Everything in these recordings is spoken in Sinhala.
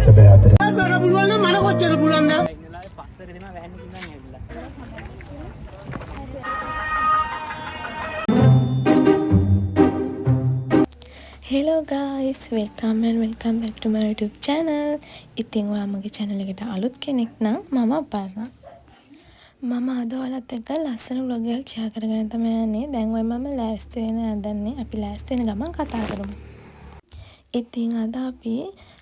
සැබෑ අතර Hello guys, welcome back to my YouTube channel. ඉතින් ඔයා මගේ channel එකට අලුත් කෙනෙක් නම් මම අපර්ණා. මම අද ඔයාලත් එක්ක ලස්සන vlog එකක් share කරගෙන තමයි යන්නේ. දැන් ඔය මම ලෑස්ති වෙන යන්නේ. අපි ලෑස්ති වෙන ගමන් කතා කරමු. ඉතින් අද අපි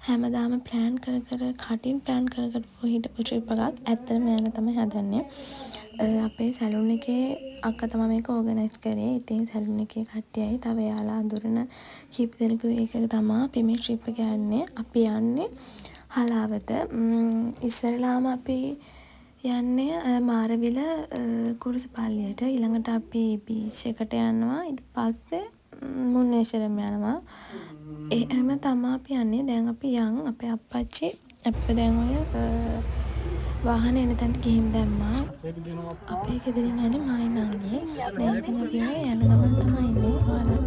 හැමදාම plan කර කටින් plan කර හිටපු trip එකක් ඇත්තටම යන්න තමයි හදන්නේ. අපේ සැලුන් එකේ අක්කා තමයි මේක ඕගනයිස් කරේ. ඉතින් සැලුන් එකේ කට්ටියයි තව යාලා අඳුරන කීප දෙනෙකු එක තමයි අපි මේ ට්‍රිප් එක යන්නේ. අපි යන්නේ හලාවත. ඉස්සරලාම අපි යන්නේ මාරවිල කුරුසපල්ලියට. ඊළඟට අපි බීච් එකට යනවා. ඊට පස්සේ මුන්නේශ්වරම් යනවා. එහෙම තමයි අපි යන්නේ. දැන් අපි අපේ අප්පච්චි අපිව දැන් ඔය වාහනේ එන තැනට ගිහින් දැම්මා. අපේ ගෙදරින් යන්නේ මායි නංගි. දැන් ඉතින් අපි ඔය යන ගමන් තමයි ඉන්නේ. ඔයාලා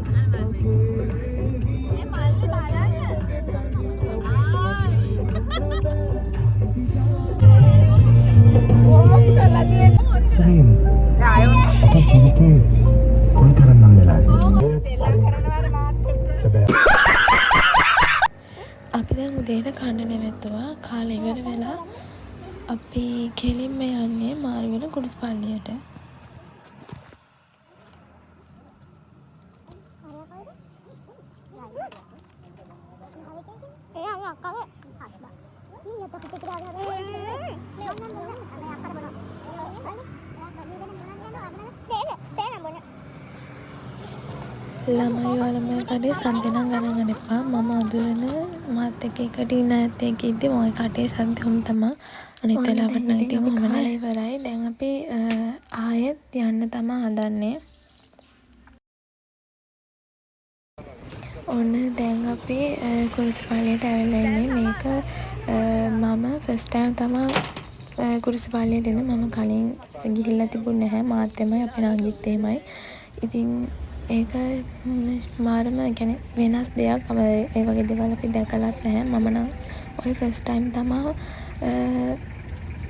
අපේ ජීවිතේ කොයිතරම් නම් වෙලාද? සැබෑ අපි දැන් උදේට කන්න නැවැත්තුවා. කාලේ ඉවර වෙලා අපි කෙලින්ම යන්නේ මාරවිල කුරුසපල්ලියට. ළමයි වලම කඩේ සද්ද නම් ගණන් එපා. මම අඳුරන මාත් එක්ක එකට ඉන්න ඇත්ත එක්ක ඉද්දි මොයි කටේ සද්දම තමයි. අනිත් වෙලාවට නම් ඉතින් ඔහොම නෑ. ඉවරයි. දැන් අපි ආයෙත් යන්න තමයි හදන්නේ. ඔන්න දැන් අපි කුරුසපල්ලියට ඇවිල්ලා ඉන්නේ. මේක මම ෆස්ට් ටයිම් තමයි කුරුසපල්ලියට එන්නේ. මම කලින් ගිහිල්ලා තිබුණේ නැහැ. මාත් එමය අපේ නංගිත් එහෙමයි. ඉතින් ඒක මාරම කියන්නේ වෙනස් දෙයක්. ඒ වගේ දේවල් අපි දැකලත් නැහැ. මම නම් ඔය ෆස්ට් ටයිම් තමයි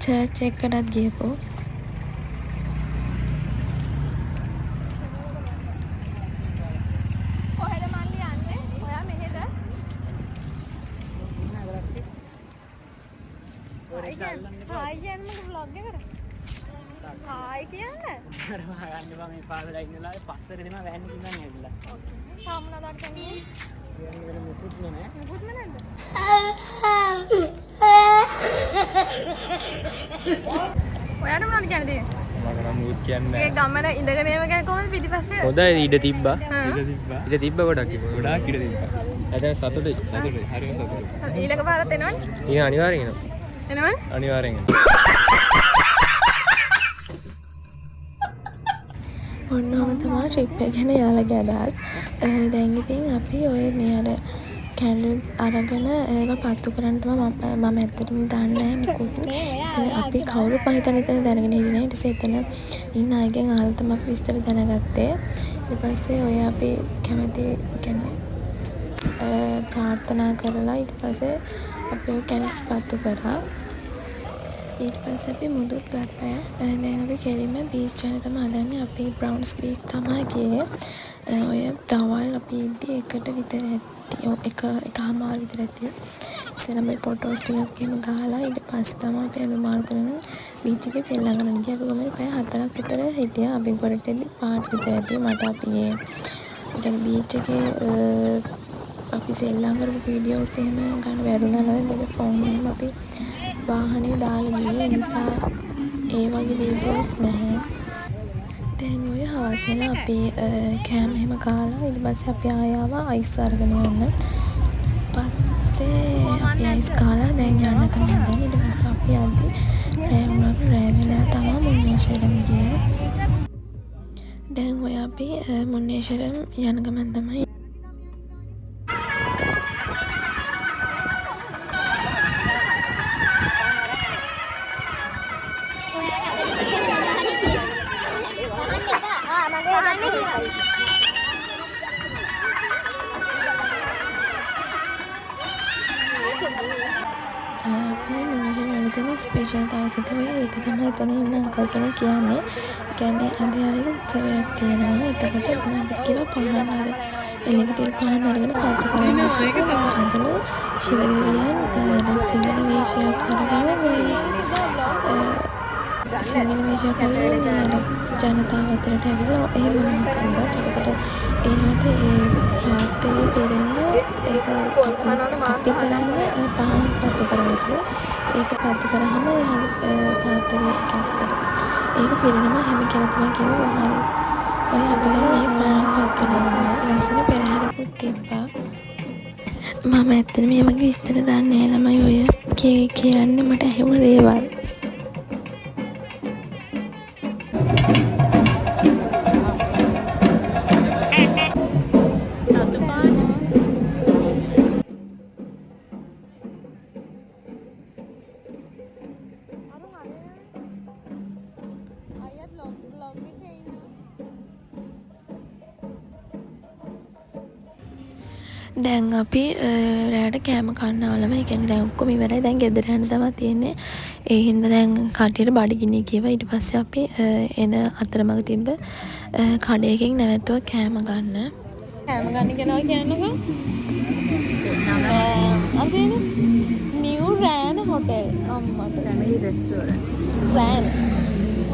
චර්ච් එකකටත් ගියපු. කොහෙද මල්ලි යන්නේ? ඔයා මෙහෙද? හායි කියන්නේ vlog එකට. හායි කියන්නේ? අර ගන්න බා මේ පාදලා ඉන්නලා පස්සට දෙනවා වෑන් එකකින් ඉඳන් ඇවිල්ලා. ඕකේ. තාම නඩට කන්නේ? කියන්නේ වෙන මුකුත් නෑ. මුකුත්ම නැද්ද? ඔයාට මොනවද කියන්නේ? මම නම් මුකුත් කියන්නේ ඒ ගමන ඉඳගෙන ඒව ගැන කොහොමද පිටිපස්සේ? හොඳයි ඉඩ තිබ්බා. ඉඩ තිබ්බා ගොඩක් ගොඩාක් ඉඩ තිබ්බා. දැන් සතුටුයි. හරිම සතුටුයි. ඊළඟ පාරත් එනවනේ? ඊ අනිවාර්යෙන් එනවා. එනවනේ? අනිවාර්යෙන් එනවා. ඔන්නෝම තමයි ට්‍රිප් එක ගැන යාළගේ අදහස්. දැන් ඉතින් අපි ඔය මේ අර කැන්ඩල් අරගෙන ඒව පත්තු කරන්න තමයි මම ඇත්තටම දන්නේ නැහැ මොකද. අපි කවුරුත් මම හිතන්නේ එතන දැනගෙන හිටියේ නැහැ. ඊට පස්සේ එතන ඉන්න අයගෙන් අහලා තමයි අපි විස්තර දැනගත්තේ. ඊට පස්සේ ඔය අපි කැමති කියන්නේ ප්‍රාර්ථනා කරලා ඊට පස්සේ අපි ඔය කැන්ඩල්ස් පත්තු කරා. ඊට පස්සේ අපි මුදුත් ගත්තා. දැන් අපි කෙලින්ම බීච් යන තමයි හදන්නේ. අපි බ්‍රවුන්ස් බීච් තමයි ගියේ. ඔය තවල් අපි ඉද්දි එකට විතර එකමාර විතර ඇති. ඉස්සෙල්ලා මේ ෆොටෝස් ටිකක් එහෙම ගහලා ඊට පස්සේ තමයි අපි අද මාරු කරන බීච් එකේ සෙල්ලම් කරන්න ගියා. අපි කොහමද පැය 4ක් විතර හිටියා. අපි ගොඩට එද්දි පාට විතර ඇති. මට අපි ඒ බීච් එකේ අපි සෙල්ලම් කරපු වීඩියෝස් එහෙම ගන්න බැරුණා නේද? මොකද ෆෝන් එහෙම අපි වාහනේ දාලා ගියේ නිසා ඒ වගේ වීඩියෝස් නැහැ. දැන් ඔය හවස වෙලා අපි කෑම එහෙම කාලා ඊට පස්සේ අපි ආවා අයිස් අරගෙන යන්න. පස්සේ අපි අයිස් කාලා දැන් යන්න තමයි හදන්නේ. ඊට පස්සේ අපි යද්දි රෑ වෙලා තමයි මුන්නේශ්වරම් ගියේ. දැන් ඔය අපි මුන්නේශ්වරම් යන ගමන් තමයි අපි මොනජ වල තියෙන ස්පෙෂල් දවසට ඔය ඒක තමයි එතන ඉන්න අංකල් කෙනෙක් කියන්නේ. ඒ කියන්නේ අද යාළුවෝ උත්සවයක් තියෙනවා. එතකොට අපිට කිව්වා පහන් අර එළියට තියෙන පහන් අරගෙන පාට කරන්න කියලා. අදලු ශිව දෙවියන් සිංහල වේශයක් කරගෙන සිංහල වේශයක් කරගෙන ජනතාව අතරට ඇවිල්ලා එහෙම කරනවා. එතකොට ඒකට ඒ පාත්‍රය පෙරෙන්න ඒක අපි කරන්නේ පහන් පත්තු කරන්නේ. ඒක පත්තු කරාම පාත්‍රය ඒක පිරෙනවා හැම කෙනා තමයි කිව්වේ හරි. ඔය අපලේ මේ පහන් පත්තු කරනවා. ලස්සන පෙරහැරකුත් තිබ්බා. මම ඇත්තට මේ වගේ විස්තර දන්නේ නැහැ ළමයි ඔය කියන්නේ මට ඇහුණ දේවල්. දැන් අපි රෑට කෑම කන්නවලම ඒ කියන්නේ දැන් ඔක්කොම ඉවරයි. දැන් ගෙදර යන්න තමයි තියෙන්නේ. ඒ හින්දා දැන් කටියට බඩගිනි කියවා. ඊට පස්සේ අපි එන අතරමඟ තිබ්බ කඩේකින් නැවතුවා කෑම ගන්න. කෑම ගන්න කියනවා කියන්නකෝ. අදේනේ නිව් රෑන හොටෙල්. අම්මට රෑන රෙස්ටෝරන්ට්.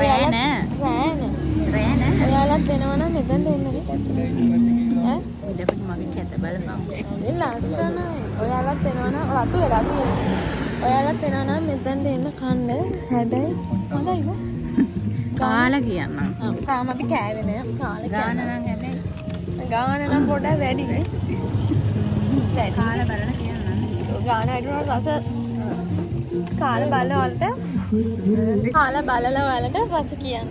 රෑන. ඔයාලත් එනවනම් මෙතනට එන්නනේ. ඈ? ඉඩපිට මගේ කැත බලපන්. ලස්සනයි. ඔයාලත් එනවනම් රතු වෙලා තියෙන්නේ. ඔයාලත් එනවනම් මෙතනට එන්න කන්න. හැබැයි හොඳයිද? කාලා කියන්නම්. තාම අපි කෑවේ නෑ. කාලා ගාන නම් හැබැයි. ගාන නම් පොඩ්ඩක් වැඩි නේ. කාලා බලන කියන්නම්. ගාන අඩුවන රස කාලා බලන වලට කාලා බලලා වලට රස කියන්න.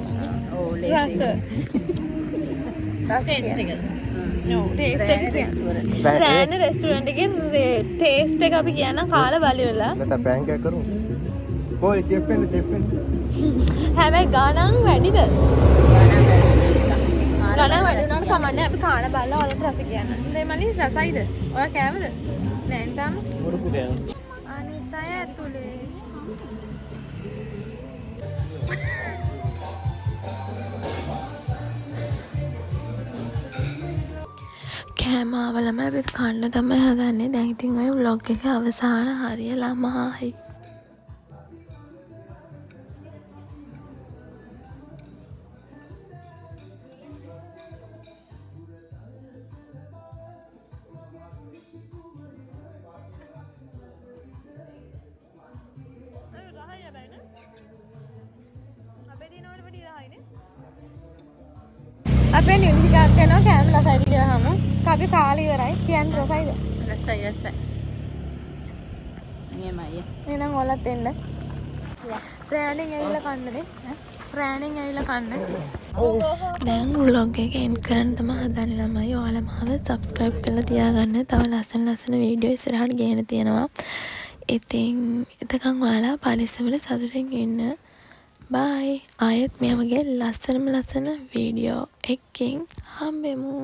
ඕ රස. ටේස්ට් එක. ටේස්ට් එක කියන්නේ. රෑන රෙස්ටෝරන්ට් එකේ ටේස්ට් එක අපි කියන කාලා බලලා. නැත්නම් ප්‍රෑන්ක් එකක් කරමු. කොයි චෙෆ් වෙන්න. හැබැයි ගානන් වැඩිද? ගානන් වැඩි වුණාට කමන්නේ අපි කාලා බලලා වලට රස කියන්න. මේ මලි රසයිද? ඔයා කෑවද? නෑ තාම. මොරුකු කෑවා. අනිත් අය ඇතුලේ. කෑම ආවලම අපි කන්න තමයි හදන්නේ. දැන් ඉතින් ඔය vlog එක අවසාන හරිය ළමයි. අපේ නිවිකක් කරනවා කෑම රසයි කියලා හමු. අපි කාලේ ඉවරයි. කියන්න රසයිද? රසයි. නියමයි. එහෙනම් ඔයාලත් එන්න. රෑණෙන් ඇවිල්ලා කන්නනේ. රෑණෙන් ඇවිල්ලා කන්න. දැන් vlog එක එන්ඩ් කරන්න තමයි හදන්නේ ළමයි. ඔයාලා මාව subscribe කරලා තියාගන්න. තව ලස්සන වීඩියෝ ඉස්සරහට ගේන්න තියෙනවා. ඉතින් එතකන් ඔයාලා පරිස්සමෙන් සතුටින් ඉන්න. බයි. ආයෙත් මේ වගේ ලස්සන වීඩියෝ එකකින් හම්බෙමු.